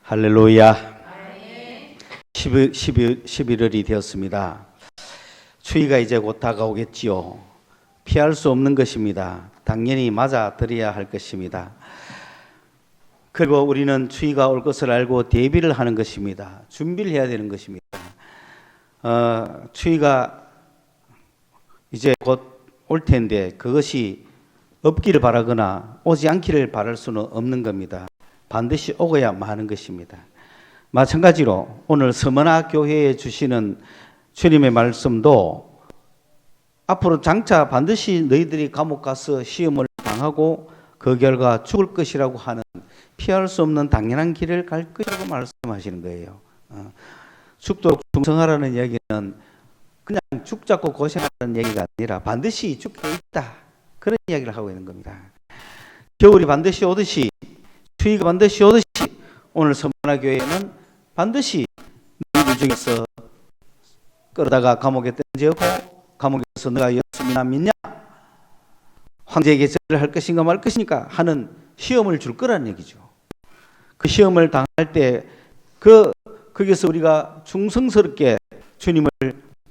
할렐루야. 11월이 되었습니다. 추위가 이제 곧 다가오겠지요. 피할 수 없는 것입니다. 당연히 맞아들여야 할 것입니다. 그리고 우리는 추위가 올 것을 알고 대비를 하는 것입니다. 준비를 해야 되는 것입니다. 추위가 이제 곧 올 텐데 그것이 없기를 바라거나 오지 않기를 바랄 수는 없는 겁니다. 반드시 오고야 마는 것입니다. 마찬가지로 오늘 서머나 교회에 주시는 주님의 말씀도 앞으로 장차 반드시 너희들이 감옥 가서 시험을 당하고 그 결과 죽을 것이라고 하는 피할 수 없는 당연한 길을 갈 것이라고 말씀하시는 거예요. 죽도록 충성하라는 얘기는 그냥 죽자고 고생하라는 얘기가 아니라 반드시 죽게 있다, 그런 이야기를 하고 있는 겁니다. 겨울이 반드시 오듯이, 추위가 반드시 오듯이 오늘 서머나 교회는 반드시 너희들 중에서 끌어다가 감옥에 던지고 감옥에서 너가 예수님이나 믿냐, 황제에게 절을 할 것인가 말 것이니까 하는 시험을 줄 거라는 얘기죠. 그 시험을 당할 때 거기서 우리가 충성스럽게 주님을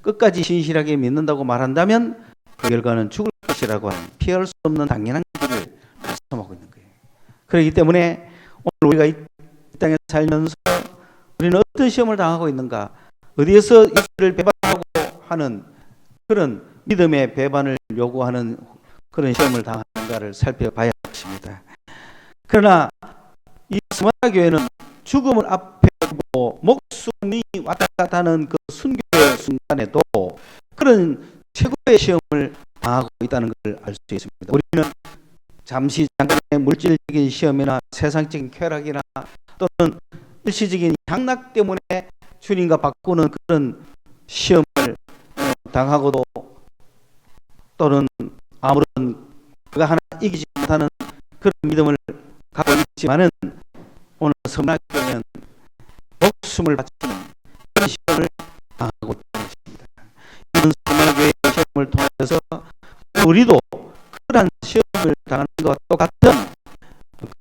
끝까지 신실하게 믿는다고 말한다면 그 결과는 죽을 것이라고 하는 피할 수 없는 당연한 길을 말씀하고 있는 거예요. 그렇기 때문에 오늘 우리가 이 땅에 살면서 우리는 어떤 시험을 당하고 있는가, 어디에서 예수를 배반하고 하는 그런 믿음의 배반을 요구하는 그런 시험을 당하는가를 살펴봐야 하겠습니다. 그러나 이 서머나 교회는 죽음을 앞에 두고 목숨이 왔다 갔다 하는 그 순교의 순간에도 그런 최고의 시험을 당하고 있다는 걸 알 수 있습니다. 우리는 잠깐의 물질적인 시험이나 세상적인 쾌락이나 또는 일시적인 향락 때문에 주님과 바꾸는 그런 시험을 당하고도 또는 아무런 그가 하나 이기지 못하는 그런 믿음을 갖고 있지만은 오늘 서머나 교회는 목숨을 바치는 그런 시험을 당하고 있다는 것입니다. 이런 서머나 교회의 시험을 통해서 우리도 그러한 시험을 당하는 것과 똑같은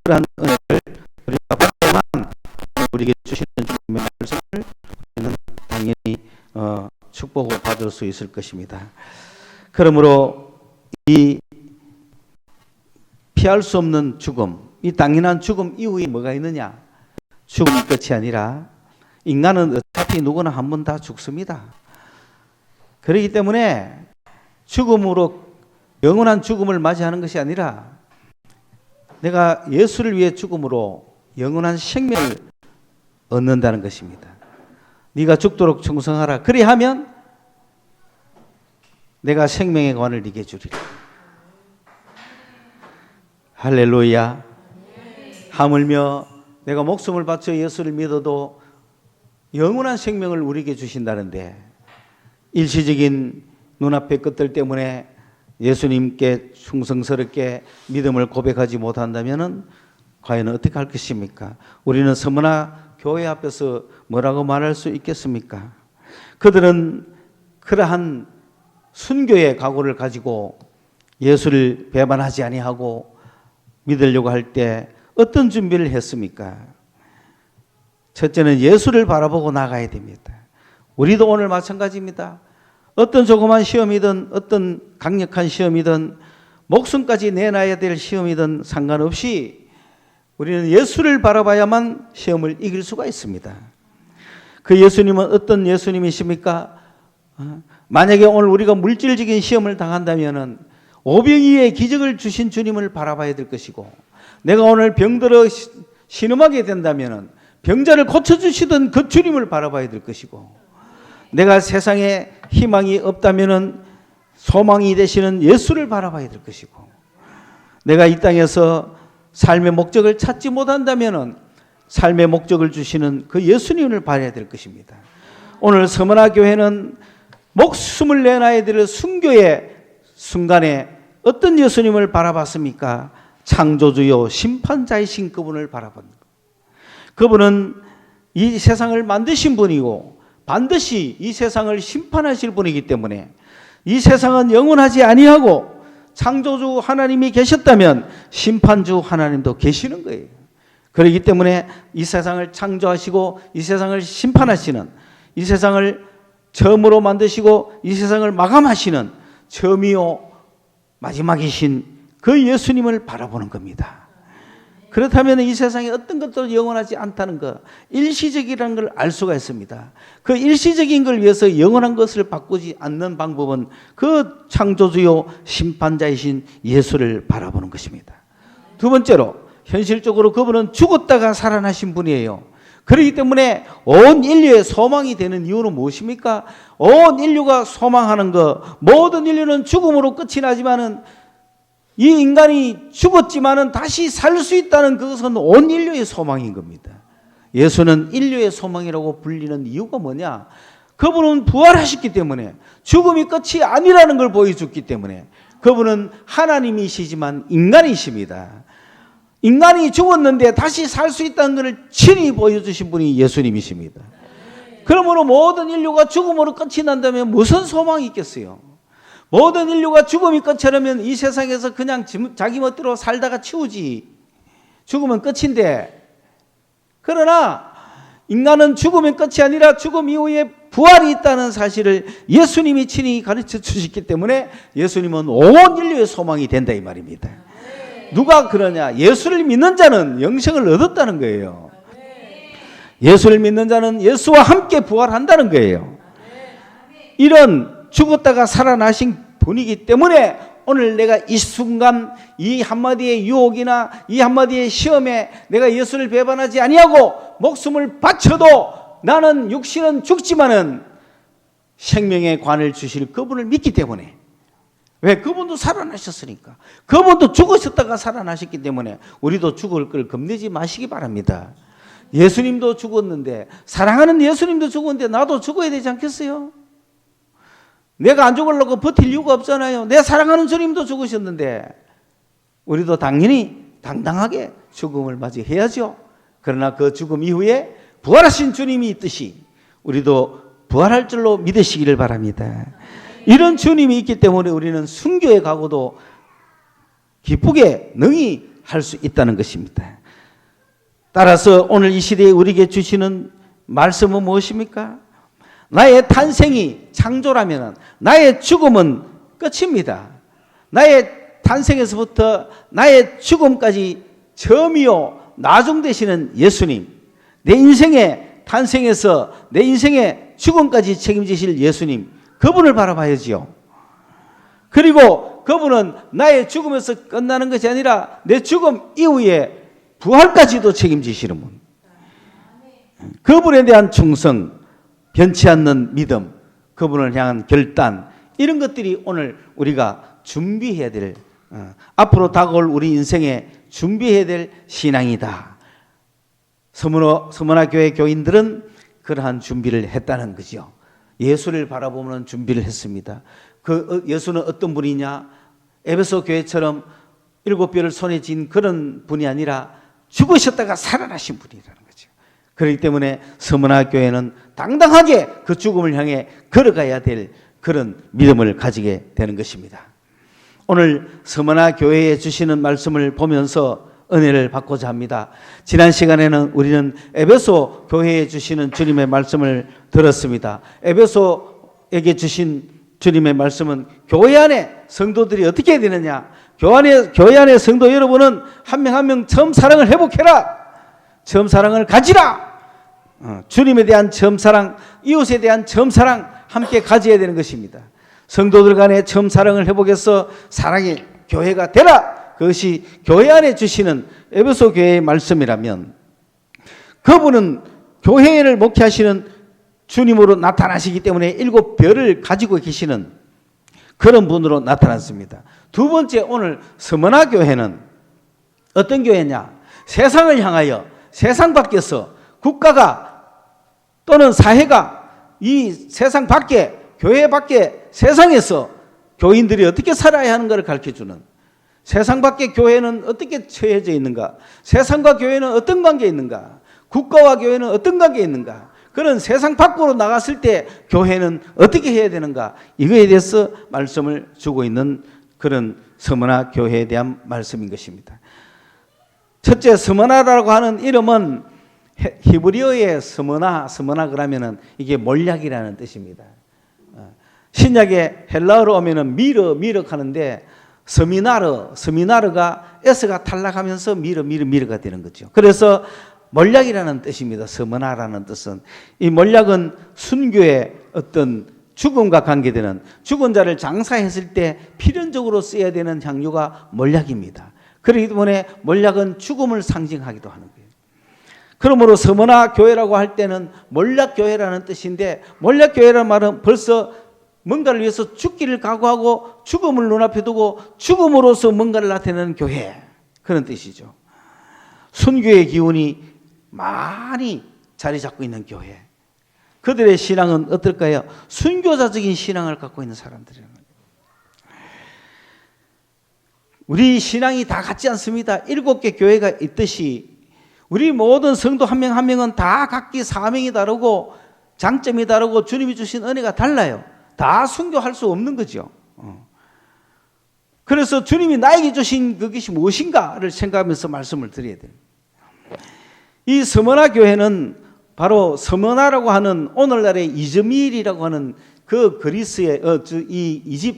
그러한 은혜를 우리가 받아야만 우리에게 주시는 주님의 말씀을 우리는 당연히 축복을 받을 수 있을 것입니다. 그러므로 이 피할 수 없는 죽음, 이 당연한 죽음 이후에 뭐가 있느냐? 죽음이 끝이 아니라 인간은 어차피 누구나 한 번 다 죽습니다. 그렇기 때문에 죽음으로 영원한 죽음을 맞이하는 것이 아니라 내가 예수를 위해 죽음으로 영원한 생명을 얻는다는 것입니다. 네가 죽도록 충성하라. 그리하면 내가 생명의 관을 네게 주리라. 할렐루야. 하물며 내가 목숨을 바쳐 예수를 믿어도 영원한 생명을 우리에게 주신다는데 일시적인 눈앞의 것들 때문에 예수님께 충성스럽게 믿음을 고백하지 못한다면 과연 어떻게 할 것입니까? 우리는 서머나 교회 앞에서 뭐라고 말할 수 있겠습니까? 그들은 그러한 순교의 각오를 가지고 예수를 배반하지 아니하고 믿으려고 할 때 어떤 준비를 했습니까? 첫째는 예수를 바라보고 나가야 됩니다. 우리도 오늘 마찬가지입니다. 어떤 조그만 시험이든 어떤 강력한 시험이든 목숨까지 내놔야 될 시험이든 상관없이 우리는 예수를 바라봐야만 시험을 이길 수가 있습니다. 그 예수님은 어떤 예수님이십니까? 만약에 오늘 우리가 물질적인 시험을 당한다면 오병이의 기적을 주신 주님을 바라봐야 될 것이고, 내가 오늘 병들어 신음하게 된다면 병자를 고쳐주시던 그 주님을 바라봐야 될 것이고, 내가 세상에 희망이 없다면 소망이 되시는 예수를 바라봐야 될 것이고, 내가 이 땅에서 삶의 목적을 찾지 못한다면 삶의 목적을 주시는 그 예수님을 바라야 될 것입니다. 오늘 서머나 교회는 목숨을 내놔야 될 순교의 순간에 어떤 예수님을 바라봤습니까? 창조주요 심판자이신 그분을 바라본 것. 그분은 이 세상을 만드신 분이고 반드시 이 세상을 심판하실 분이기 때문에 이 세상은 영원하지 아니하고 창조주 하나님이 계셨다면 심판주 하나님도 계시는 거예요. 그렇기 때문에 이 세상을 창조하시고 이 세상을 심판하시는, 이 세상을 처음으로 만드시고 이 세상을 마감하시는 처음이요 마지막이신 그 예수님을 바라보는 겁니다. 그렇다면 이 세상에 어떤 것도 영원하지 않다는 것, 일시적이라는 걸 알 수가 있습니다. 그 일시적인 걸 위해서 영원한 것을 바꾸지 않는 방법은 그 창조주요 심판자이신 예수를 바라보는 것입니다. 두 번째로, 현실적으로 그분은 죽었다가 살아나신 분이에요. 그렇기 때문에 온 인류의 소망이 되는 이유는 무엇입니까? 온 인류가 소망하는 것, 모든 인류는 죽음으로 끝이 나지만은 이 인간이 죽었지만은 다시 살 수 있다는 그것은 온 인류의 소망인 겁니다. 예수는 인류의 소망이라고 불리는 이유가 뭐냐? 그분은 부활하셨기 때문에, 죽음이 끝이 아니라는 걸 보여줬기 때문에, 그분은 하나님이시지만 인간이십니다. 인간이 죽었는데 다시 살 수 있다는 것을 친히 보여주신 분이 예수님이십니다. 그러므로 모든 인류가 죽음으로 끝이 난다면 무슨 소망이 있겠어요? 모든 인류가 죽음이 끝이라면 이 세상에서 그냥 자기 멋대로 살다가 치우지. 죽으면 끝인데. 그러나 인간은 죽으면 끝이 아니라 죽음 이후에 부활이 있다는 사실을 예수님이 친히 가르쳐 주셨기 때문에 예수님은 온 인류의 소망이 된다 이 말입니다. 누가 그러냐? 예수를 믿는 자는 영생을 얻었다는 거예요. 예수를 믿는 자는 예수와 함께 부활한다는 거예요. 이런 죽었다가 살아나신 분이기 때문에 오늘 내가 이 순간 이 한마디의 유혹이나 이 한마디의 시험에 내가 예수를 배반하지 아니하고 목숨을 바쳐도 나는 육신은 죽지만은 생명의 관을 주실 그분을 믿기 때문에. 왜? 그분도 살아나셨으니까. 그분도 죽으셨다가 살아나셨기 때문에 우리도 죽을 걸 겁내지 마시기 바랍니다. 예수님도 죽었는데, 사랑하는 예수님도 죽었는데 나도 죽어야 되지 않겠어요? 내가 안 죽으려고 버틸 이유가 없잖아요. 내 사랑하는 주님도 죽으셨는데 우리도 당연히 당당하게 죽음을 맞이해야죠. 그러나 그 죽음 이후에 부활하신 주님이 있듯이 우리도 부활할 줄로 믿으시기를 바랍니다. 이런 주님이 있기 때문에 우리는 순교에 가고도 기쁘게 능히 할 수 있다는 것입니다. 따라서 오늘 이 시대에 우리에게 주시는 말씀은 무엇입니까? 나의 탄생이 창조라면 나의 죽음은 끝입니다. 나의 탄생에서부터 나의 죽음까지 처음이요 나중 되시는 예수님, 내 인생의 탄생에서 내 인생의 죽음까지 책임지실 예수님, 그분을 바라봐야지요. 그리고 그분은 나의 죽음에서 끝나는 것이 아니라 내 죽음 이후에 부활까지도 책임지시는 분. 그분에 대한 충성, 변치 않는 믿음, 그분을 향한 결단, 이런 것들이 오늘 우리가 준비해야 될, 앞으로 다가올 우리 인생에 준비해야 될 신앙이다. 서문화 교회 교인들은 그러한 준비를 했다는 거죠. 예수를 바라보는 준비를 했습니다. 그 예수는 어떤 분이냐? 에베소 교회처럼 7뼈를 손에 쥔 그런 분이 아니라 죽으셨다가 살아나신 분이라는 거죠. 그렇기 때문에 서문화 교회는 당당하게 그 죽음을 향해 걸어가야 될 그런 믿음을 가지게 되는 것입니다. 오늘 서문화 교회에 주시는 말씀을 보면서 은혜를 받고자 합니다. 지난 시간에는 우리는 에베소 교회에 주시는 주님의 말씀을 들었습니다. 에베소에게 주신 주님의 말씀은 교회 안에 성도들이 어떻게 해야 되느냐? 교회 안에 성도 여러분은 한 명 한 명 처음 사랑을 회복해라. 처음 사랑을 가지라. 주님에 대한 처음 사랑, 이웃에 대한 처음 사랑 함께 가져야 되는 것입니다. 성도들 간에 처음 사랑을 회복해서 사랑의 교회가 되라. 그것이 교회 안에 주시는 에베소 교회의 말씀이라면, 그분은 교회를 목회하시는 주님으로 나타나시기 때문에 7별을 가지고 계시는 그런 분으로 나타났습니다. 두 번째, 오늘 서문화 교회는 어떤 교회냐? 세상을 향하여, 세상 밖에서 국가가 또는 사회가 이 세상 밖에, 교회 밖에 세상에서 교인들이 어떻게 살아야 하는 것을 가르쳐주는, 세상 밖의 교회는 어떻게 처해져 있는가, 세상과 교회는 어떤 관계에 있는가, 국가와 교회는 어떤 관계에 있는가, 그런 세상 밖으로 나갔을 때 교회는 어떻게 해야 되는가, 이거에 대해서 말씀을 주고 있는 그런 서문화 교회에 대한 말씀인 것입니다. 첫째, 스머나라고 하는 이름은 히브리어의 스머나 그러면은 이게 몰약이라는 뜻입니다. 신약의 헬라어로 오면은 미르 하는데 스미나르가 S가 탈락하면서 미르가 되는 거죠. 그래서 몰약이라는 뜻입니다. 스머나라는 뜻은. 이 몰약은 순교의 어떤 죽음과 관계되는, 죽은 자를 장사했을 때 필연적으로 써야 되는 향유가 몰약입니다. 그렇기 때문에 몰약은 죽음을 상징하기도 하는 거예요. 그러므로 스머나 교회라고 할 때는 몰약 교회라는 뜻인데, 몰약 교회라는 말은 벌써 뭔가를 위해서 죽기를 각오하고 죽음을 눈앞에 두고 죽음으로써 뭔가를 나타내는 교회, 그런 뜻이죠. 순교의 기운이 많이 자리 잡고 있는 교회, 그들의 신앙은 어떨까요? 순교자적인 신앙을 갖고 있는 사람들이에요. 우리 신앙이 다 같지 않습니다. 7개 교회가 있듯이 우리 모든 성도 한 명 한 명은 다 각기 사명이 다르고 장점이 다르고 주님이 주신 은혜가 달라요. 다 순교할 수 없는 거죠. 그래서 주님이 나에게 주신 그것이 무엇인가를 생각하면서 말씀을 드려야 돼요. 이 스머나 교회는 바로 스머나라고 하는 오늘날의 이즈밀이라고 하는 그 그리스의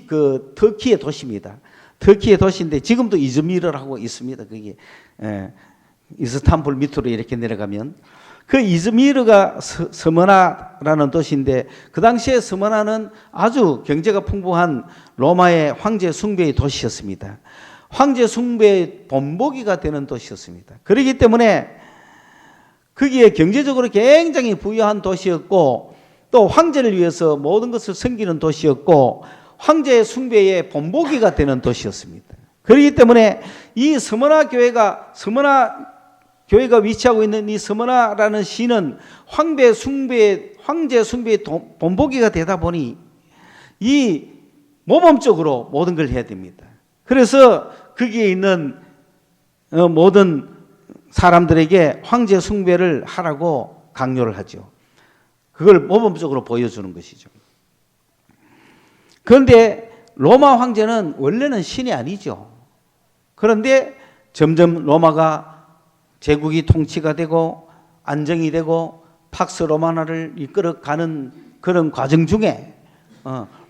그 터키의 도시입니다. 터키의 도시인데 지금도 이즈밀을 하고 있습니다. 그게 이스탄불 밑으로 이렇게 내려가면 그 이즈미르가 스머나라는 도시인데, 그 당시에 스머나는 아주 경제가 풍부한 로마의 황제 숭배의 도시였습니다. 황제 숭배의 본보기가 되는 도시였습니다. 그렇기 때문에 거기에 경제적으로 굉장히 부유한 도시였고, 또 황제를 위해서 모든 것을 섬기는 도시였고, 황제의 숭배의 본보기가 되는 도시였습니다. 그렇기 때문에 이 스머나 교회가 위치하고 있는 이 스머나라는 시는 황제 숭배의 본보기가 되다 보니 이 모범적으로 모든 걸 해야 됩니다. 그래서 거기에 있는 모든 사람들에게 황제 숭배를 하라고 강요를 하죠. 그걸 모범적으로 보여주는 것이죠. 그런데 로마 황제는 원래는 신이 아니죠. 그런데 점점 로마가 제국이 통치가 되고 안정이 되고 팍스 로마나를 이끌어가는 그런 과정 중에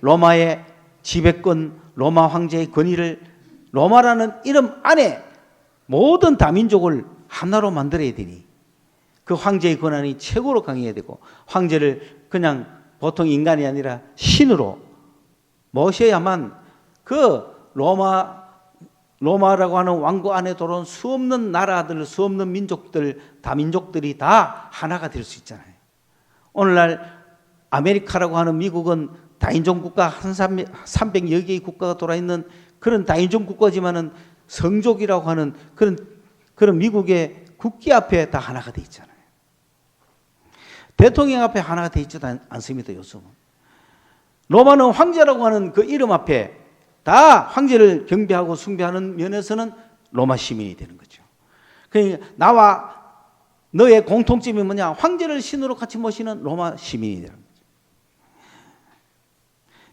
로마의 지배권, 로마 황제의 권위를 로마라는 이름 안에 모든 다민족을 하나로 만들어야 되니 그 황제의 권한이 최고로 강해야 되고, 황제를 그냥 보통 인간이 아니라 신으로 모셔야만 그 로마라고 하는 왕국 안에 들어온 수없는 나라들, 수없는 민족들, 다민족들이 다 하나가 될 수 있잖아요. 오늘날 아메리카라고 하는 미국은 다인종 국가 한 300여 개의 국가가 돌아있는 그런 다인종 국가지만은 성족이라고 하는 그런 미국의 국기 앞에 다 하나가 돼 있잖아요. 대통령 앞에 하나가 돼 있지도 않습니다, 요즘은. 로마는 황제라고 하는 그 이름 앞에 다 황제를 경배하고 숭배하는 면에서는 로마 시민이 되는 거죠. 그러니까 나와 너의 공통점이 뭐냐? 황제를 신으로 같이 모시는 로마 시민이 되는 거죠.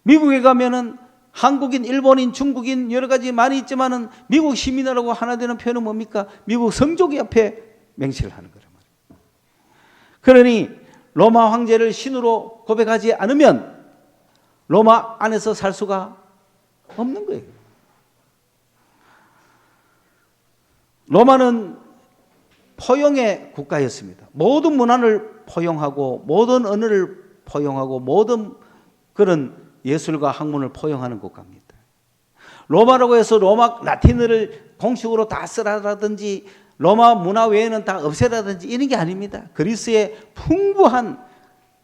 미국에 가면은 한국인, 일본인, 중국인 여러 가지 많이 있지만은 미국 시민이라고 하나 되는 표현은 뭡니까? 미국 성족이 앞에 맹세를 하는 거란 말이에요. 그러니 로마 황제를 신으로 고백하지 않으면 로마 안에서 살 수가 없는 거예요. 로마는 포용의 국가였습니다. 모든 문화를 포용하고 모든 언어를 포용하고 모든 그런 예술과 학문을 포용하는 국가입니다. 로마라고 해서 로마 라틴어를 공식으로 다 쓰라든지 로마 문화 외에는 다 없애라든지 이런 게 아닙니다. 그리스의 풍부한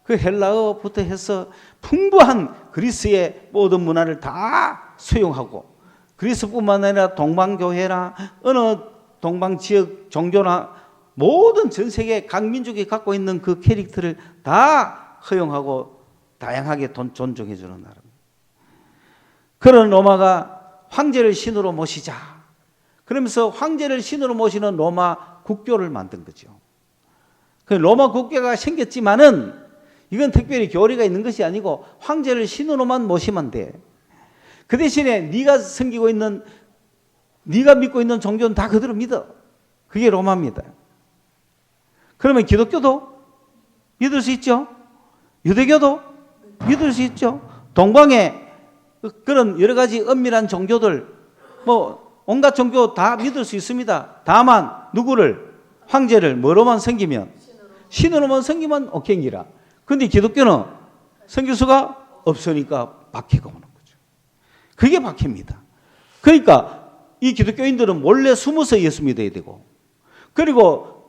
그 헬라어부터 해서 풍부한 그리스의 모든 문화를 다 수용하고, 그리스뿐만 아니라 동방교회나 어느 동방지역 종교나 모든 전 세계 각 민족이 갖고 있는 그 캐릭터를 다 허용하고 다양하게 존중해 주는 나라입니다. 그런 로마가 황제를 신으로 모시자, 그러면서 황제를 신으로 모시는 로마 국교를 만든 거죠. 그 로마 국교가 생겼지만은 이건 특별히 교리가 있는 것이 아니고 황제를 신으로만 모시면 돼. 그 대신에 네가 섬기고 있는, 네가 믿고 있는 종교는 다 그대로 믿어. 그게 로마입니다. 그러면 기독교도 믿을 수 있죠? 유대교도 믿을 수 있죠? 동방의 그런 여러 가지 은밀한 종교들, 뭐 온갖 종교 다 믿을 수 있습니다. 다만 누구를, 황제를 뭐로만 섬기면, 신으로만 섬기면 오케이니라. 근데 기독교는 섬길 수가 없으니까 박해가 오는 거죠. 그게 박해입니다. 그러니까 이 기독교인들은 몰래 숨어서 예수 믿어야 되고, 그리고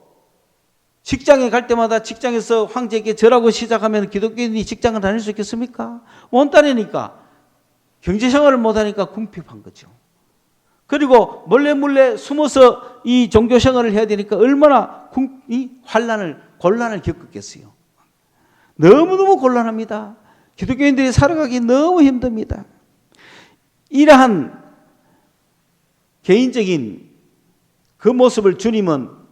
직장에 갈 때마다 직장에서 황제에게 절하고 시작하면 기독교인이 직장을 다닐 수 있겠습니까? 못 다니니까, 경제생활을 못하니까 궁핍한 거죠. 그리고 몰래 숨어서 이 종교생활을 해야 되니까 얼마나 이 곤란을 겪었겠어요. 너무너무 곤란합니다. 기독교인들이 살아가기 너무 힘듭니다. 이러한 개인적인 그 모습을 주님은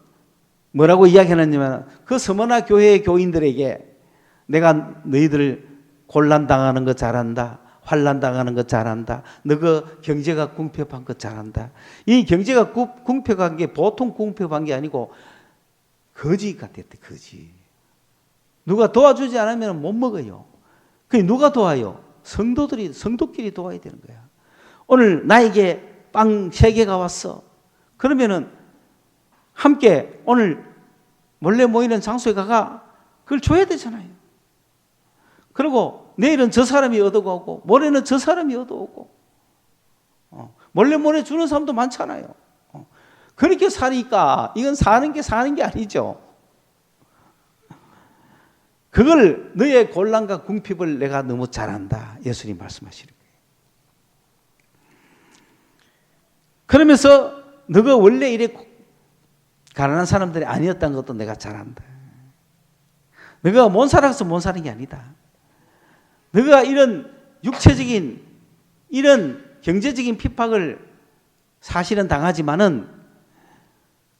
뭐라고 이야기하느냐면, 그 서머나 교회의 교인들에게 내가 너희들 곤란당하는 거 잘한다, 환난당하는 거 잘한다, 너가 경제가 궁핍한 거 잘한다. 이 경제가 궁핍한 게 보통 궁핍한 게 아니고 거지 같았대. 거지. 누가 도와주지 않으면 못 먹어요. 그게 누가 도와요? 성도끼리 도와야 되는 거야. 오늘 나에게 빵 3개가 왔어. 그러면은 함께 오늘 몰래 모이는 장소에 가가 그걸 줘야 되잖아요. 그리고 내일은 저 사람이 얻어오고 모레는 저 사람이 얻어오고, 몰래 주는 사람도 많잖아요. 그렇게 사니까 이건 사는 게 아니죠. 그걸 너의 곤란과 궁핍을 내가 너무 잘한다. 예수님 말씀하시는 거예요. 그러면서 너가 원래 이래 가난한 사람들이 아니었다는 것도 내가 잘한다. 너가 못 살아서 못 사는 게 아니다. 너가 이런 육체적인, 이런 경제적인 핍박을 사실은 당하지만은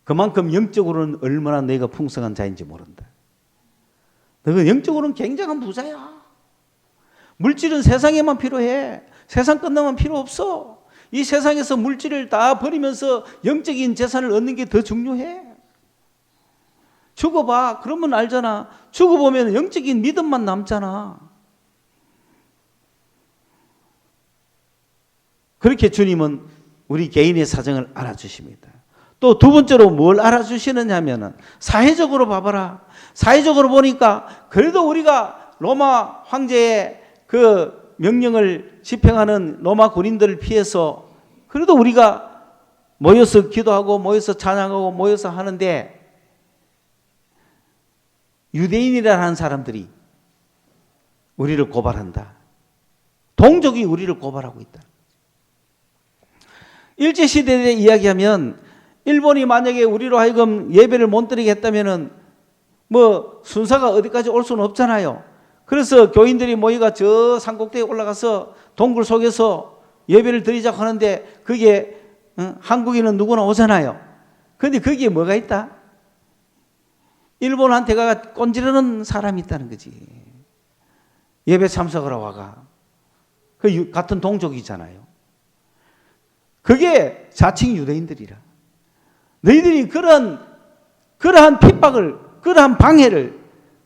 그만큼 영적으로는 얼마나 너희가 풍성한 자인지 모른다. 너가 영적으로는 굉장한 부자야. 물질은 세상에만 필요해. 세상 끝나면 필요 없어. 이 세상에서 물질을 다 버리면서 영적인 재산을 얻는 게 더 중요해. 죽어봐. 그러면 알잖아. 죽어보면 영적인 믿음만 남잖아. 그렇게 주님은 우리 개인의 사정을 알아주십니다. 또 두 번째로 뭘 알아주시느냐 하면은, 사회적으로 봐봐라. 사회적으로 보니까 그래도 우리가 로마 황제의 그 명령을 집행하는 로마 군인들을 피해서 그래도 우리가 모여서 기도하고 모여서 찬양하고 모여서 하는데, 유대인이라는 사람들이 우리를 고발한다. 동족이 우리를 고발하고 있다. 일제시대에 이야기하면, 일본이 만약에 우리로 하여금 예배를 못 드리게 했다면은 뭐 순사가 어디까지 올 수는 없잖아요. 그래서 교인들이 모이가 저 산꼭대기에 올라가서 동굴 속에서 예배를 드리자고 하는데, 그게 한국인은 누구나 오잖아요. 그런데 거기에 뭐가 있다? 일본한테 가가 꼰지르는 사람이 있다는 거지. 예배 참석하러 와가. 그 같은 동족이잖아요. 그게 자칭 유대인들이라. 너희들이 그러한 핍박을, 그러한 방해를,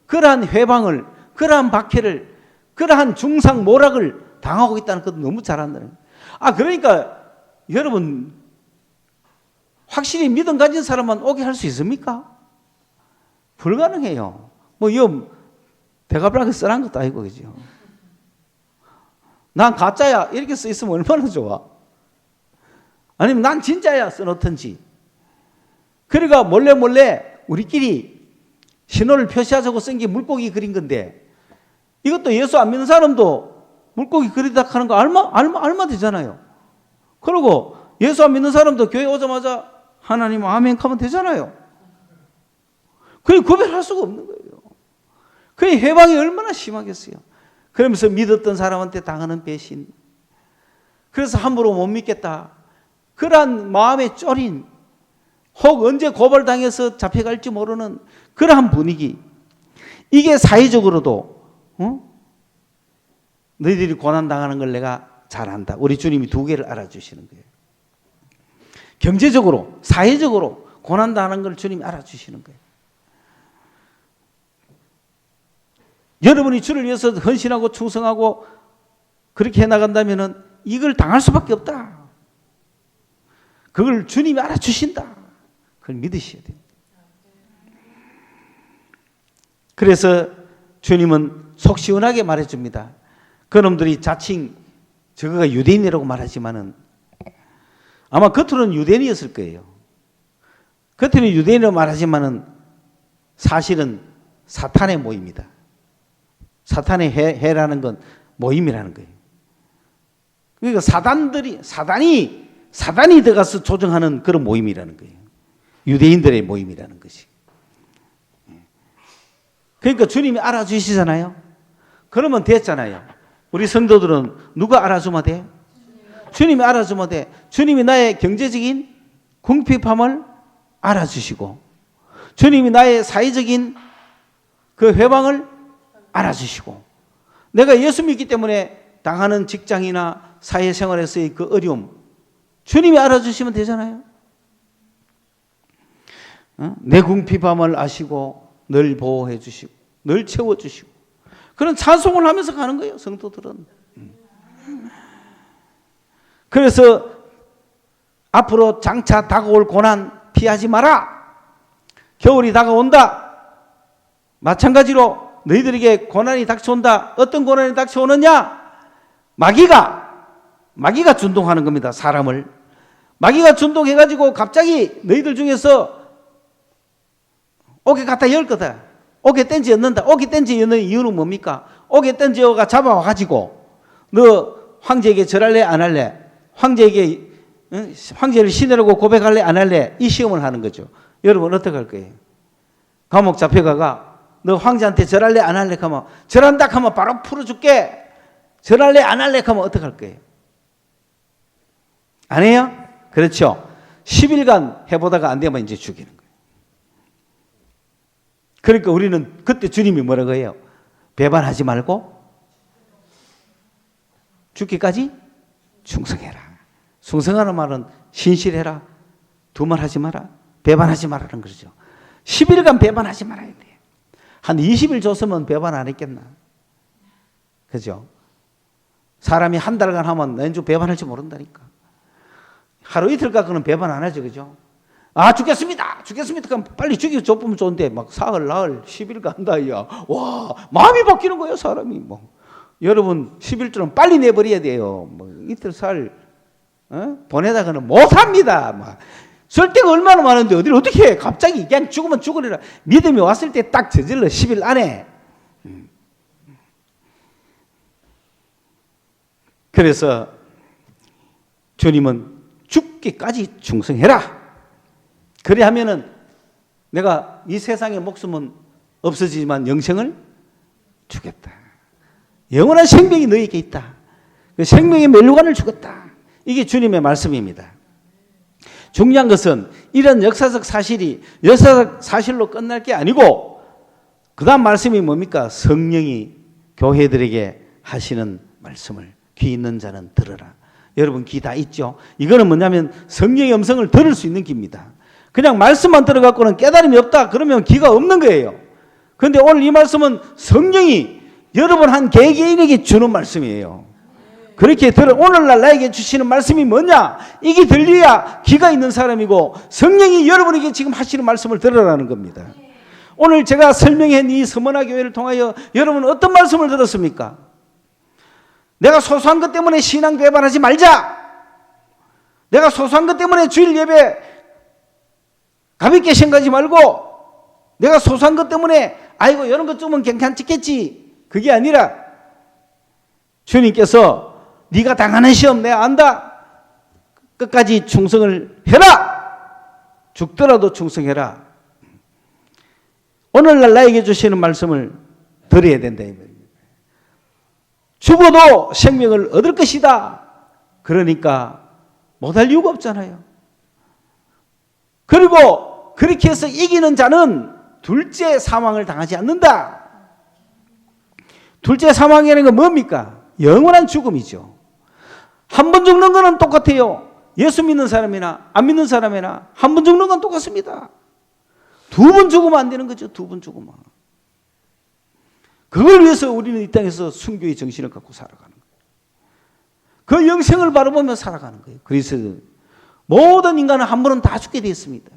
그러한 회방을, 그러한 박해를, 그러한 중상 모락을 당하고 있다는 것도 너무 잘 안다는 거예요. 그러니까 여러분, 확실히 믿음 가진 사람만 오게 할 수 있습니까? 불가능해요. 뭐 이거 대가불하게 써난 것도 아니고, 그죠? 난 가짜야 이렇게 써 있으면 얼마나 좋아. 아니면 난 진짜야 써놓든지. 그러니까 몰래 우리끼리 신호를 표시하자고 쓴 게 물고기 그린 건데, 이것도 예수 안 믿는 사람도 물고기 그리다 하는 거 알마 되잖아요. 그리고 예수 안 믿는 사람도 교회 오자마자 하나님 아멘 하면 되잖아요. 그게 구별할 수가 없는 거예요. 그게 해방이 얼마나 심하겠어요. 그러면서 믿었던 사람한테 당하는 배신, 그래서 함부로 못 믿겠다, 그러한 마음에 쫄인, 혹 언제 고발당해서 잡혀갈지 모르는 그러한 분위기, 이게 사회적으로도 너희들이 고난당하는 걸 내가 잘 안다. 우리 주님이 두 개를 알아주시는 거예요. 경제적으로, 사회적으로 고난당하는 걸 주님이 알아주시는 거예요. 여러분이 주를 위해서 헌신하고 충성하고 그렇게 해나간다면 이걸 당할 수밖에 없다. 그걸 주님이 알아주신다. 그걸 믿으셔야 돼요. 그래서 주님은 속 시원하게 말해줍니다. 그놈들이 자칭 저거가 유대인이라고 말하지만은 아마 겉으로는 유대인이었을 거예요. 겉으로는 유대인이라고 말하지만은 사실은 사탄의 모임이다. 사탄의 해라는 건 모임이라는 거예요. 그러니까 사단이 들어가서 조정하는 그런 모임이라는 거예요. 유대인들의 모임이라는 것이. 그러니까 주님이 알아주시잖아요. 그러면 됐잖아요. 우리 성도들은 누가 알아주면 돼? 주님이 알아주면 돼. 주님이 나의 경제적인 궁핍함을 알아주시고 주님이 나의 사회적인 그 회방을 알아주시고 내가 예수 믿기 때문에 당하는 직장이나 사회생활에서의 그 어려움 주님이 알아주시면 되잖아요. 내 궁핍함을 아시고 늘 보호해 주시고 늘 채워주시고 그런 찬송을 하면서 가는 거예요. 성도들은. 그래서 앞으로 장차 다가올 고난 피하지 마라. 겨울이 다가온다. 마찬가지로 너희들에게 고난이 닥쳐온다. 어떤 고난이 닥쳐오느냐? 마귀가 준동하는 겁니다. 사람을. 마귀가 준동해가지고 갑자기 너희들 중에서 옥에 갖다 열 거다. 옥에 땡지 였는다. 옥에 땡지 였는 이유는 뭡니까? 옥에 땡지가 잡아와가지고 너 황제에게 절할래 안 할래? 황제를 신이라고 고백할래 안 할래? 이 시험을 하는 거죠. 여러분 어떻게 할 거예요? 감옥 잡혀가가 너 황제한테 절할래 안 할래? 하면 절한다 하면 바로 풀어줄게. 절할래 안 할래? 하면 어떻게 할 거예요? 안 해요? 그렇죠. 10일간 해보다가 안 되면 이제 죽이는 거예요. 그러니까 우리는 그때 주님이 뭐라고 해요? 배반하지 말고 죽기까지 충성해라. 충성하는 말은 신실해라. 두말하지 마라. 배반하지 말라는 거죠. 10일간 배반하지 말아야 돼. 한 20일 줬으면 배반 안 했겠나? 그죠? 사람이 한 달간 하면 왠지 배반할지 모른다니까. 하루 이틀 갖고는 배반 안 하죠. 그죠? 아, 죽겠습니다. 그럼 빨리 죽이고 좁으면 좋은데, 막 사흘, 나흘, 10일 간다, 야. 와, 마음이 바뀌는 거예요, 사람이. 뭐. 여러분, 11주는 빨리 내버려야 돼요. 뭐, 이틀, 사흘, 보내다가는 못 합니다. 막. 쓸 데가 얼마나 많은데, 어디를 어떻게 해? 갑자기 그냥 죽으면 죽으리라. 믿음이 왔을 때 딱 저질러, 10일 안에. 그래서, 주님은 죽기까지 충성해라. 그래 하면은 내가 이 세상의 목숨은 없어지지만 영생을 주겠다. 영원한 생명이 너에게 있다. 그 생명의 멸류관을 주겠다. 이게 주님의 말씀입니다. 중요한 것은 이런 역사적 사실로 끝날 게 아니고 그 다음 말씀이 뭡니까? 성령이 교회들에게 하시는 말씀을 귀 있는 자는 들으라. 여러분 귀 다 있죠? 이거는 뭐냐면 성령의 음성을 들을 수 있는 귀입니다. 그냥 말씀만 들어갖고는 깨달음이 없다. 그러면 귀가 없는 거예요. 그런데 오늘 이 말씀은 성령이 여러분 한 개개인에게 주는 말씀이에요. 그렇게 오늘날 나에게 주시는 말씀이 뭐냐? 이게 들려야 귀가 있는 사람이고 성령이 여러분에게 지금 하시는 말씀을 들으라는 겁니다. 오늘 제가 설명한 이 서머나 교회를 통하여 여러분은 어떤 말씀을 들었습니까? 내가 소소한 것 때문에 신앙 배반하지 말자. 내가 소소한 것 때문에 주일 예배 가볍게 생각하지 말고 내가 소소한 것 때문에 아이고 이런 것 좀은 괜찮겠지. 그게 아니라 주님께서 네가 당하는 시험 내가 안다. 끝까지 충성을 해라. 죽더라도 충성해라. 오늘날 나에게 주시는 말씀을 들어야 된다. 죽어도 생명을 얻을 것이다. 그러니까 못할 이유가 없잖아요. 그리고 그렇게 해서 이기는 자는 둘째 사망을 당하지 않는다. 둘째 사망이라는 건 뭡니까? 영원한 죽음이죠. 한 번 죽는 거는 똑같아요. 예수 믿는 사람이나 안 믿는 사람이나 한 번 죽는 건 똑같습니다. 두 번 죽으면 안 되는 거죠. 두 번 죽으면. 그걸 위해서 우리는 이 땅에서 순교의 정신을 갖고 살아가는 거예요. 그 영생을 바라보며 살아가는 거예요. 그래서 모든 인간은 한 번은 다 죽게 되어 있습니다.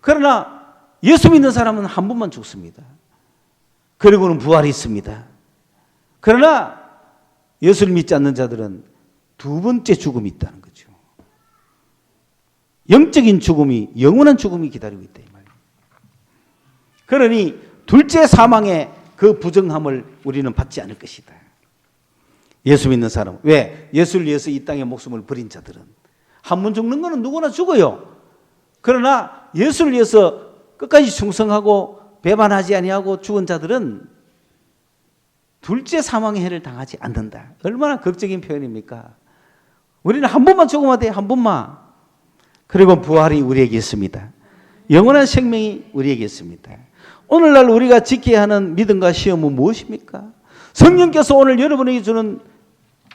그러나 예수 믿는 사람은 한 번만 죽습니다. 그리고는 부활이 있습니다. 그러나 예수를 믿지 않는 자들은 두 번째 죽음이 있다는 거죠. 영적인 죽음이, 영원한 죽음이 기다리고 있다 이 말이에요. 그러니 둘째 사망의 그 부정함을 우리는 받지 않을 것이다. 예수 믿는 사람. 왜? 예수를 위해서 이 땅에 목숨을 버린 자들은 한 번 죽는 거는 누구나 죽어요. 그러나 예수를 위해서 끝까지 충성하고 배반하지 아니하고 죽은 자들은 둘째 사망의 해를 당하지 않는다. 얼마나 극적인 표현입니까? 우리는 한 번만 죽으면 돼. 한 번만. 그리고 부활이 우리에게 있습니다. 영원한 생명이 우리에게 있습니다. 오늘날 우리가 지켜야 하는 믿음과 시험은 무엇입니까? 성령께서 오늘 여러분에게 주는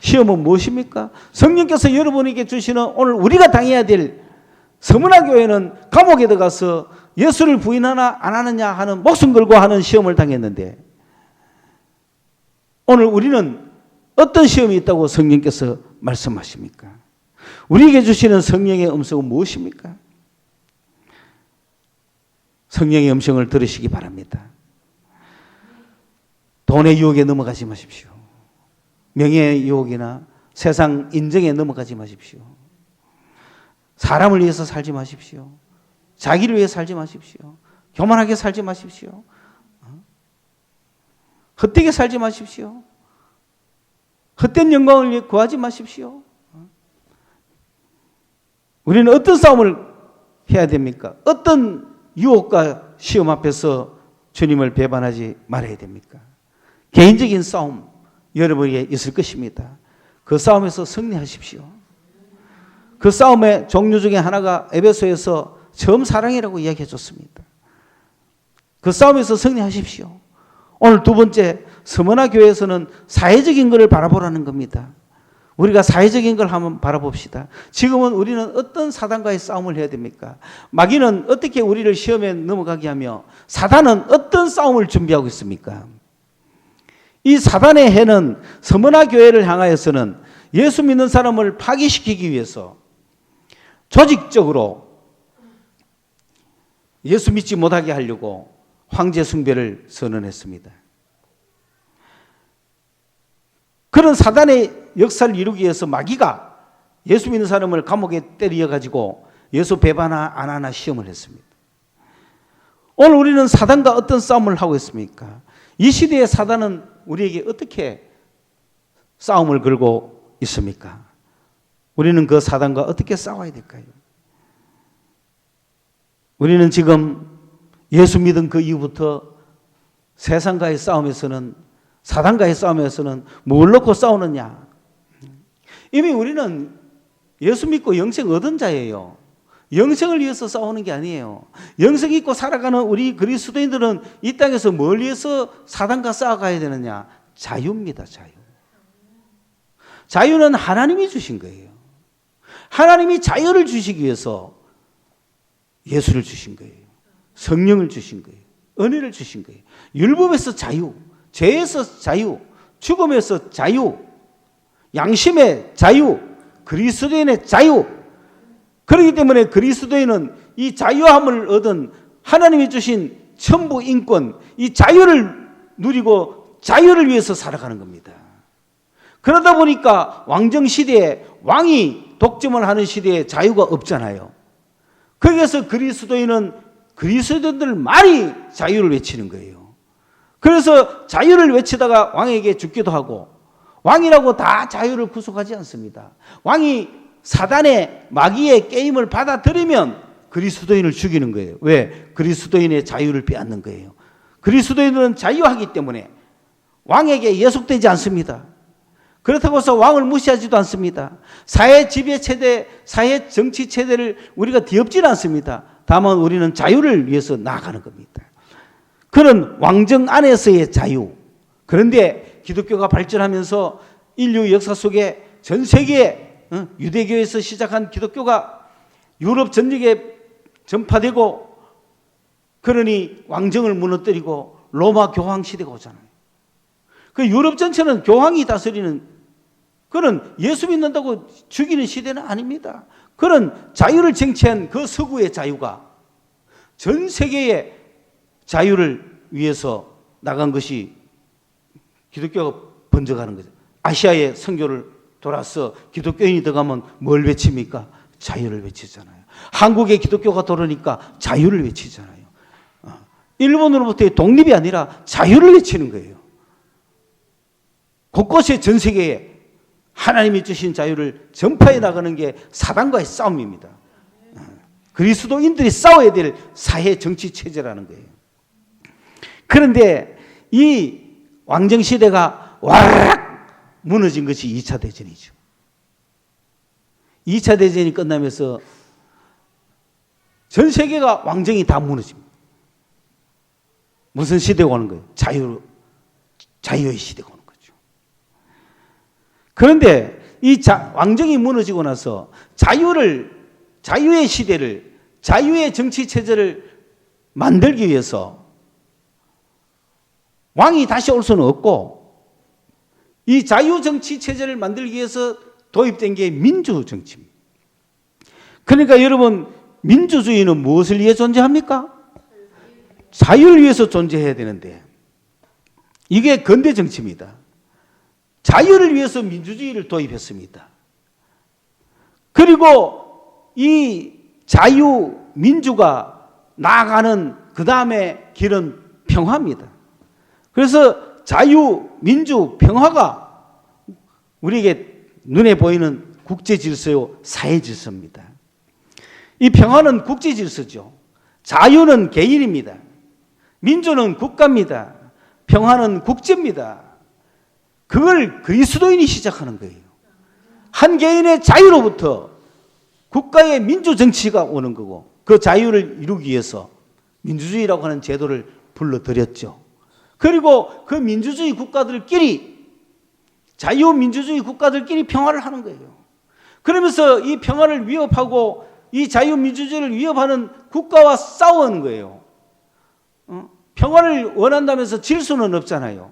시험은 무엇입니까? 성령께서 여러분에게 주시는 오늘 우리가 당해야 될 서문화 교회는 감옥에 들어가서 예수를 부인하나 안 하느냐 하는 목숨 걸고 하는 시험을 당했는데 오늘 우리는 어떤 시험이 있다고 성령께서 말씀하십니까? 우리에게 주시는 성령의 음성은 무엇입니까? 성령의 음성을 들으시기 바랍니다. 돈의 유혹에 넘어가지 마십시오. 명예의 유혹이나 세상 인정에 넘어가지 마십시오. 사람을 위해서 살지 마십시오. 자기를 위해 살지 마십시오. 교만하게 살지 마십시오. 헛되게 살지 마십시오. 헛된 영광을 구하지 마십시오. 우리는 어떤 싸움을 해야 됩니까? 어떤 유혹과 시험 앞에서 주님을 배반하지 말아야 됩니까? 개인적인 싸움 여러분에게 있을 것입니다. 그 싸움에서 승리하십시오. 그 싸움의 종류 중에 하나가 에베소에서 처음 사랑이라고 이야기해 줬습니다. 그 싸움에서 승리하십시오. 오늘 두 번째, 서머나 교회에서는 사회적인 것을 바라보라는 겁니다. 우리가 사회적인 걸 한번 바라봅시다. 지금은 우리는 어떤 사단과의 싸움을 해야 됩니까? 마귀는 어떻게 우리를 시험에 넘어가게 하며 사단은 어떤 싸움을 준비하고 있습니까? 이 사단의 해는 서머나 교회를 향하여서는 예수 믿는 사람을 파괴시키기 위해서 조직적으로 예수 믿지 못하게 하려고 황제 숭배를 선언했습니다. 그런 사단의 역사를 이루기 위해서 마귀가 예수 믿는 사람을 감옥에 때려가지고 예수 배반하나 안 하나 시험을 했습니다. 오늘 우리는 사단과 어떤 싸움을 하고 있습니까? 이 시대의 사단은 우리에게 어떻게 싸움을 걸고 있습니까? 우리는 그 사단과 어떻게 싸워야 될까요? 우리는 지금 예수 믿은 그 이후부터 세상과의 싸움에서는 사단과의 싸움에서는 뭘 놓고 싸우느냐? 이미 우리는 예수 믿고 영생 얻은 자예요. 영생을 위해서 싸우는 게 아니에요. 영생 있고 살아가는 우리 그리스도인들은 이 땅에서 뭘 위해서 사단과 싸워가야 되느냐? 자유입니다. 자유. 자유는 하나님이 주신 거예요. 하나님이 자유를 주시기 위해서 예수를 주신 거예요. 성령을 주신 거예요. 은혜를 주신 거예요. 율법에서 자유, 죄에서 자유, 죽음에서 자유, 양심의 자유, 그리스도인의 자유. 그렇기 때문에 그리스도인은 이 자유함을 얻은 하나님이 주신 천부 인권, 이 자유를 누리고 자유를 위해서 살아가는 겁니다. 그러다 보니까 왕정 시대에 왕이 독점을 하는 시대에 자유가 없잖아요. 거기에서 그리스도인은 그리스도인들만이 자유를 외치는 거예요. 그래서 자유를 외치다가 왕에게 죽기도 하고 왕이라고 다 자유를 구속하지 않습니다. 왕이 사단의 마귀의 게임을 받아들이면 그리스도인을 죽이는 거예요. 왜? 그리스도인의 자유를 빼앗는 거예요. 그리스도인은 자유하기 때문에 왕에게 예속되지 않습니다. 그렇다고 해서 왕을 무시하지도 않습니다. 사회 지배 체대, 사회 정치 체대를 우리가 뒤엎지는 않습니다. 다만 우리는 자유를 위해서 나아가는 겁니다. 그런 왕정 안에서의 자유. 그런데 기독교가 발전하면서 인류 역사 속에 전 세계에 유대교에서 시작한 기독교가 유럽 전역에 전파되고 그러니 왕정을 무너뜨리고 로마 교황 시대가 오잖아요. 그 유럽 전체는 교황이 다스리는 그런 예수 믿는다고 죽이는 시대는 아닙니다. 그런 자유를 쟁취한 그 서구의 자유가 전 세계의 자유를 위해서 나간 것이 기독교가 번져가는 거죠. 아시아의 선교를 돌아서 기독교인이 들어가면 뭘 외칩니까? 자유를 외치잖아요. 한국의 기독교가 들어오니까 자유를 외치잖아요. 일본으로부터의 독립이 아니라 자유를 외치는 거예요. 곳곳에 전 세계에 하나님이 주신 자유를 전파해 나가는 게 사단과의 싸움입니다. 그리스도인들이 싸워야 될 사회 정치 체제라는 거예요. 그런데 이 왕정시대가 와락 무너진 것이 2차 대전이죠. 2차 대전이 끝나면서 전 세계가 왕정이 다 무너집니다. 무슨 시대가 오는 거예요? 자유의 시대가 오는 거죠. 그런데 이 왕정이 무너지고 나서 자유의 시대를, 자유의 정치 체제를 만들기 위해서 왕이 다시 올 수는 없고 이 자유 정치 체제를 만들기 위해서 도입된 게 민주 정치입니다. 그러니까 여러분, 민주주의는 무엇을 위해 존재합니까? 자유를 위해서 존재해야 되는데 이게 근대 정치입니다. 자유를 위해서 민주주의를 도입했습니다. 그리고 이 자유, 민주가 나아가는 그 다음에 길은 평화입니다. 그래서 자유, 민주, 평화가 우리에게 눈에 보이는 국제 질서요, 사회 질서입니다. 이 평화는 국제 질서죠. 자유는 개인입니다. 민주는 국가입니다. 평화는 국제입니다. 그걸 그리스도인이 시작하는 거예요. 한 개인의 자유로부터 국가의 민주 정치가 오는 거고 그 자유를 이루기 위해서 민주주의라고 하는 제도를 불러들였죠. 그리고 그 민주주의 국가들끼리 자유민주주의 국가들끼리 평화를 하는 거예요. 그러면서 이 평화를 위협하고 이 자유민주주의를 위협하는 국가와 싸우는 거예요. 평화를 원한다면서 질 수는 없잖아요.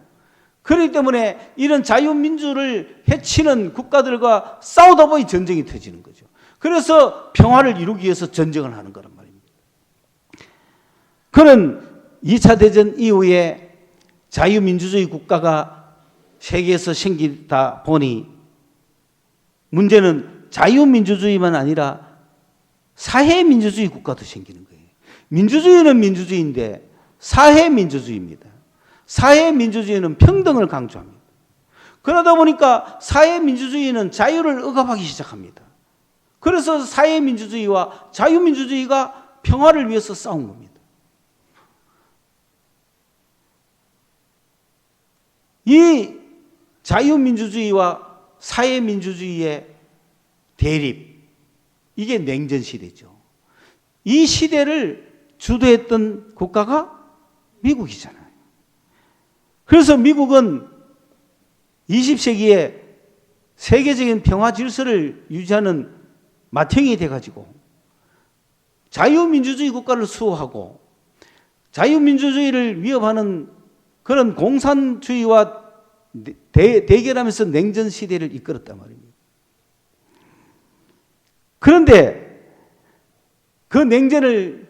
그렇기 때문에 이런 자유민주를 해치는 국가들과 싸우다 보니 전쟁이 터지는 거죠. 그래서 평화를 이루기 위해서 전쟁을 하는 거란 말입니다. 그는 2차 대전 이후에 자유민주주의 국가가 세계에서 생기다 보니 문제는 자유민주주의만 아니라 사회민주주의 국가도 생기는 거예요. 민주주의는 민주주의인데 사회민주주의입니다. 사회민주주의는 평등을 강조합니다. 그러다 보니까 사회민주주의는 자유를 억압하기 시작합니다. 그래서 사회민주주의와 자유민주주의가 평화를 위해서 싸운 겁니다. 이 자유민주주의와 사회민주주의의 대립, 이게 냉전시대죠. 이 시대를 주도했던 국가가 미국이잖아요. 그래서 미국은 20세기에 세계적인 평화 질서를 유지하는 맏형이 돼가지고 자유민주주의 국가를 수호하고 자유민주주의를 위협하는 그런 공산주의와 대결하면서 냉전 시대를 이끌었단 말입니다. 그런데 그 냉전을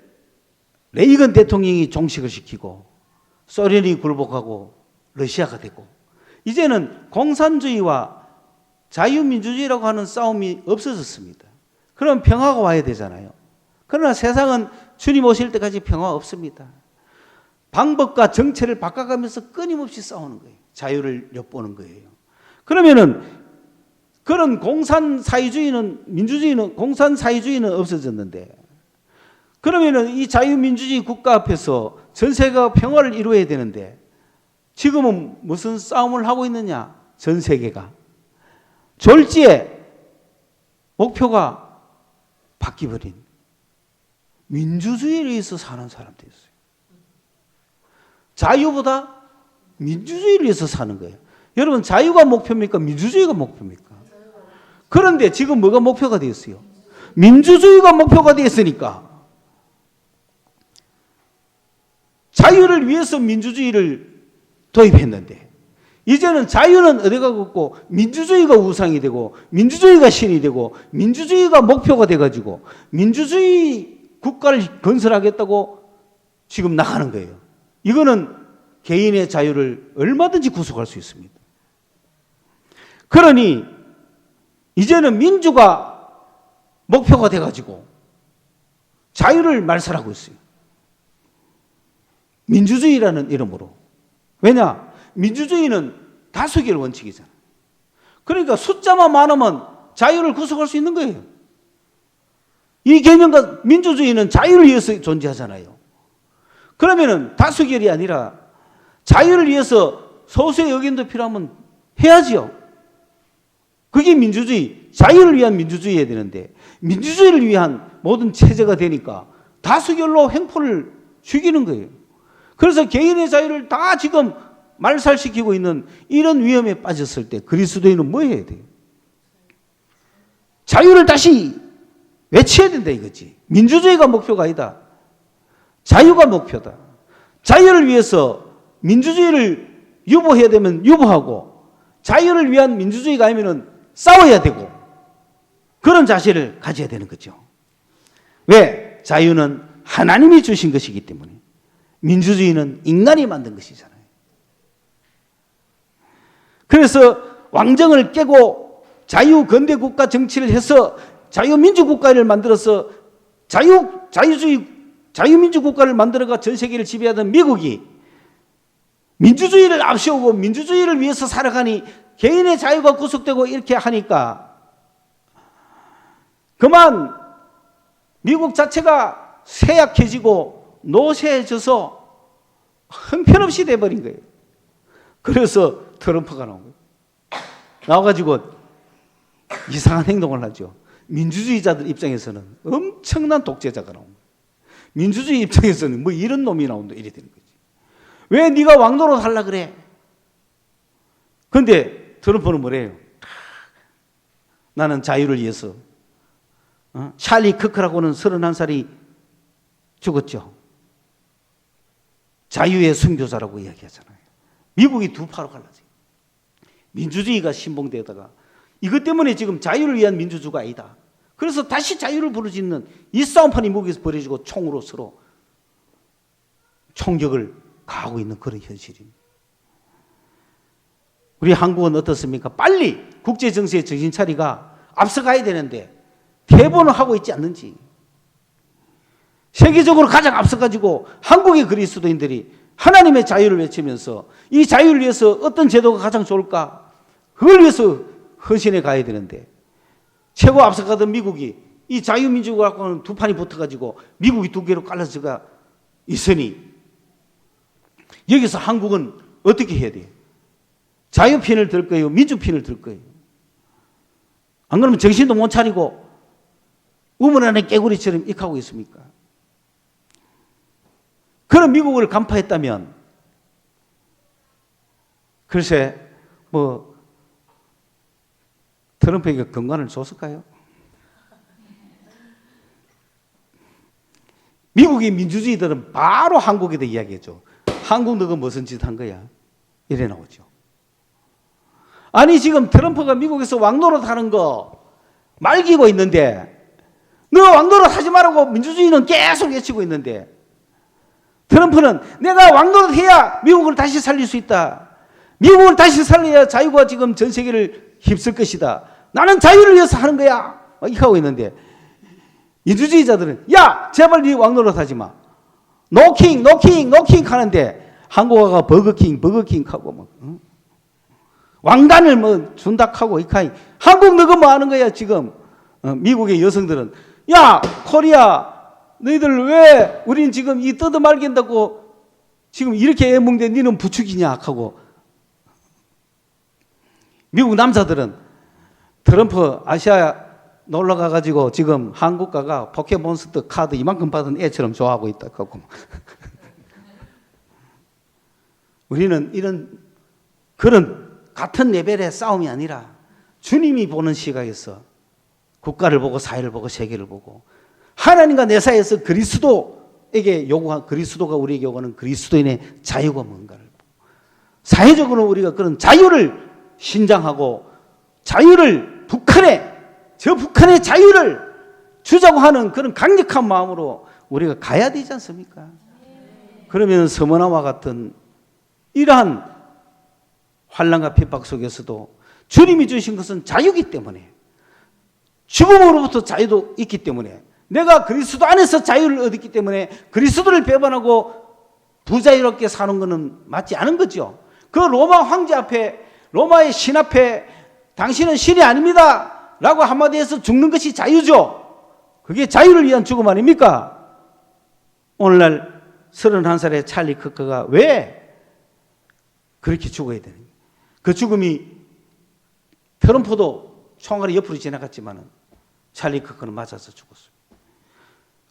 레이건 대통령이 종식을 시키고 소련이 굴복하고 러시아가 되고 이제는 공산주의와 자유민주주의라고 하는 싸움이 없어졌습니다. 그럼 평화가 와야 되잖아요. 그러나 세상은 주님 오실 때까지 평화 없습니다. 방법과 정체를 바꿔가면서 끊임없이 싸우는 거예요. 자유를 엿보는 거예요. 그러면은 그런 공산사회주의는, 민주주의는, 공산사회주의는 없어졌는데 그러면은 이 자유민주주의 국가 앞에서 전 세계가 평화를 이루어야 되는데 지금은 무슨 싸움을 하고 있느냐? 전 세계가. 졸지에 목표가 바뀌어버린 민주주의에 의해서 사는 사람들이었어요. 자유보다 민주주의를 위해서 사는 거예요. 여러분, 자유가 목표입니까? 민주주의가 목표입니까? 그런데 지금 뭐가 목표가 되었어요? 민주주의가 목표가 되었으니까 자유를 위해서 민주주의를 도입했는데 이제는 자유는 어디가 없고 민주주의가 우상이 되고 민주주의가 신이 되고 민주주의가 목표가 돼가지고 민주주의 국가를 건설하겠다고 지금 나가는 거예요. 이거는 개인의 자유를 얼마든지 구속할 수 있습니다. 그러니 이제는 민주가 목표가 돼가지고 자유를 말살하고 있어요. 민주주의라는 이름으로. 왜냐? 민주주의는 다수결 원칙이잖아요. 그러니까 숫자만 많으면 자유를 구속할 수 있는 거예요. 이 개념과 민주주의는 자유를 위해서 존재하잖아요. 그러면은 다수결이 아니라 자유를 위해서 소수의 의견도 필요하면 해야지요. 그게 민주주의, 자유를 위한 민주주의여야 되는데 민주주의를 위한 모든 체제가 되니까 다수결로 횡포를 죽이는 거예요. 그래서 개인의 자유를 다 지금 말살시키고 있는 이런 위험에 빠졌을 때 그리스도인은 뭐 해야 돼요? 자유를 다시 외쳐야 된다 이거지. 민주주의가 목표가 아니다. 자유가 목표다. 자유를 위해서 민주주의를 유보해야 되면 유보하고 자유를 위한 민주주의가 아니면 싸워야 되고 그런 자세를 가져야 되는 거죠. 왜? 자유는 하나님이 주신 것이기 때문에. 민주주의는 인간이 만든 것이잖아요. 그래서 왕정을 깨고 자유건대국가 정치를 해서 자유민주국가를 만들어서 자유민주국가를 만들어가 전 세계를 지배하던 미국이 민주주의를 앞세우고 민주주의를 위해서 살아가니 개인의 자유가 구속되고 이렇게 하니까 그만 미국 자체가 쇠약해지고 노쇠해져서 형편없이 돼버린 거예요. 그래서 트럼프가 나온 거예요. 나와가지고 이상한 행동을 하죠. 민주주의자들 입장에서는 엄청난 독재자가 나온 거예요. 민주주의 입장에서는 뭐 이런 놈이 나온다 이래 되는 거지. 왜 네가 왕노릇 하려고 그래? 근데 트럼프는 뭐래요? 나는 자유를 위해서. 찰리 크크라고는 31살이 죽었죠. 자유의 순교자라고 이야기하잖아요. 미국이 두 파로 갈라져요. 민주주의가 신봉되다가 이것 때문에 지금 자유를 위한 민주주의가 아니다. 그래서 다시 자유를 부르짖는 이 싸움판이 미국에서 벌어지고 총으로 서로 총격을 가하고 있는 그런 현실입니다. 우리 한국은 어떻습니까? 빨리 국제정세의 정신차리가 앞서가야 되는데 대본을 하고 있지 않는지. 세계적으로 가장 앞서가지고 한국의 그리스도인들이 하나님의 자유를 외치면서 이 자유를 위해서 어떤 제도가 가장 좋을까? 그걸 위해서 헌신해 가야 되는데 최고 앞서가던 미국이 이 자유민주국가하고는 두 판이 붙어가지고 미국이 두 개로 갈라져가 있으니 여기서 한국은 어떻게 해야 돼요? 자유편을 들 거예요? 민주편을 들 거예요? 안 그러면 정신도 못 차리고 우물 안에 깨구리처럼 익하고 있습니까? 그런 미국을 간파했다면 글쎄 뭐 트럼프에게 건강을 줬을까요? 미국의 민주주의들은 바로 한국에다 이야기했죠. 한국 너가 무슨 짓 한 거야? 이래 나오죠. 아니 지금 트럼프가 미국에서 왕노릇 하는 거 말기고 있는데 너 왕노릇 하지 말라고 민주주의는 계속 외치고 있는데 트럼프는 내가 왕노릇 해야 미국을 다시 살릴 수 있다. 미국을 다시 살려야 자유가 지금 전 세계를 휩쓸 것이다. 나는 자유를 위해서 하는 거야. 이렇게 하고 있는데 민주주의자들은 야 제발 네 왕노릇 하지 마. 노킹 노킹 노킹 하는데 한국어가 버거킹 버거킹 하고 뭐 왕관을 뭐 준다 하고 이카이 한국 너가 뭐 하는 거야 지금. 미국의 여성들은 야 코리아 너희들 왜 우린 지금 이 뜯어 말긴다고 지금 이렇게 애먹는데 니는 부축이냐 하고 미국 남자들은 트럼프 아시아 놀러 가가지고 지금 한국 가가 포켓몬스터 카드 이만큼 받은 애처럼 좋아하고 있다 하고 우리는 이런 그런 같은 레벨의 싸움이 아니라 주님이 보는 시각에서 국가를 보고 사회를 보고 세계를 보고 하나님과 내 사이에서 그리스도에게 요구한 그리스도가 우리에게 요구하는 그리스도인의 자유가 뭔가를 보고 사회적으로 우리가 그런 자유를 신장하고 자유를 북한의 자유를 주자고 하는 그런 강력한 마음으로 우리가 가야 되지 않습니까? 그러면 서머나와 같은 이러한 환난과 핍박 속에서도 주님이 주신 것은 자유이기 때문에 죽음으로부터 자유도 있기 때문에 내가 그리스도 안에서 자유를 얻었기 때문에 그리스도를 배반하고 부자유롭게 사는 것은 맞지 않은 거죠. 그 로마 황제 앞에 로마의 신 앞에 당신은 신이 아닙니다 라고 한마디 해서 죽는 것이 자유죠. 그게 자유를 위한 죽음 아닙니까? 오늘날 31살의 찰리 크크가 왜 그렇게 죽어야 되는가? 그 죽음이 트럼프도 총알이 옆으로 지나갔지만 찰리 크크는 맞아서 죽었어요.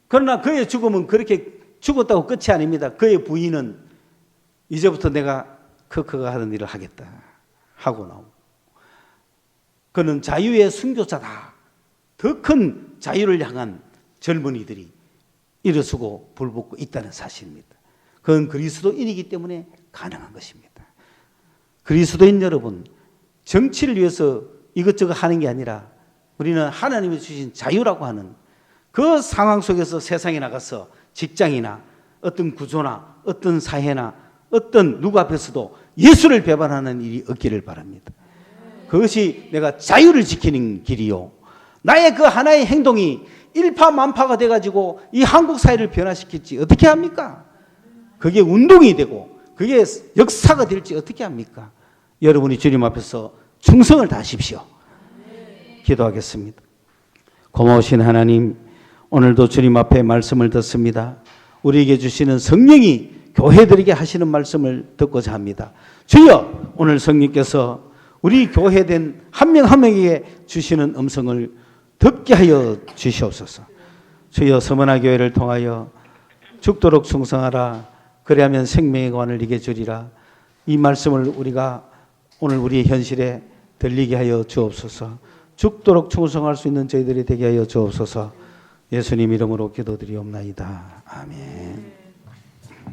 그러나 그의 죽음은 그렇게 죽었다고 끝이 아닙니다. 그의 부인은 이제부터 내가 크크가 하던 일을 하겠다 하고 나오고 그는 자유의 순교자다. 더 큰 자유를 향한 젊은이들이 일어서고 불붙고 있다는 사실입니다. 그건 그리스도인이기 때문에 가능한 것입니다. 그리스도인 여러분, 정치를 위해서 이것저것 하는 게 아니라 우리는 하나님이 주신 자유라고 하는 그 상황 속에서 세상에 나가서 직장이나 어떤 구조나 어떤 사회나 어떤 누구 앞에서도 예수를 배반하는 일이 없기를 바랍니다. 그것이 내가 자유를 지키는 길이요. 나의 그 하나의 행동이 일파만파가 돼가지고 이 한국 사회를 변화시킬지 어떻게 합니까? 그게 운동이 되고 그게 역사가 될지 어떻게 합니까? 여러분이 주님 앞에서 충성을 다하십시오. 기도하겠습니다. 고마우신 하나님, 오늘도 주님 앞에 말씀을 듣습니다. 우리에게 주시는 성령이 교회들에게 하시는 말씀을 듣고자 합니다. 주여, 오늘 성령께서 우리 교회된 한 명 한 명에게 주시는 음성을 듣게 하여 주시옵소서. 주여, 서머나 교회를 통하여 죽도록 충성하라. 그리하면 생명의 관을 이게 주리라. 이 말씀을 우리가 오늘 우리의 현실에 들리게 하여 주옵소서. 죽도록 충성할 수 있는 저희들이 되게 하여 주옵소서. 예수님 이름으로 기도드리옵나이다. 아멘.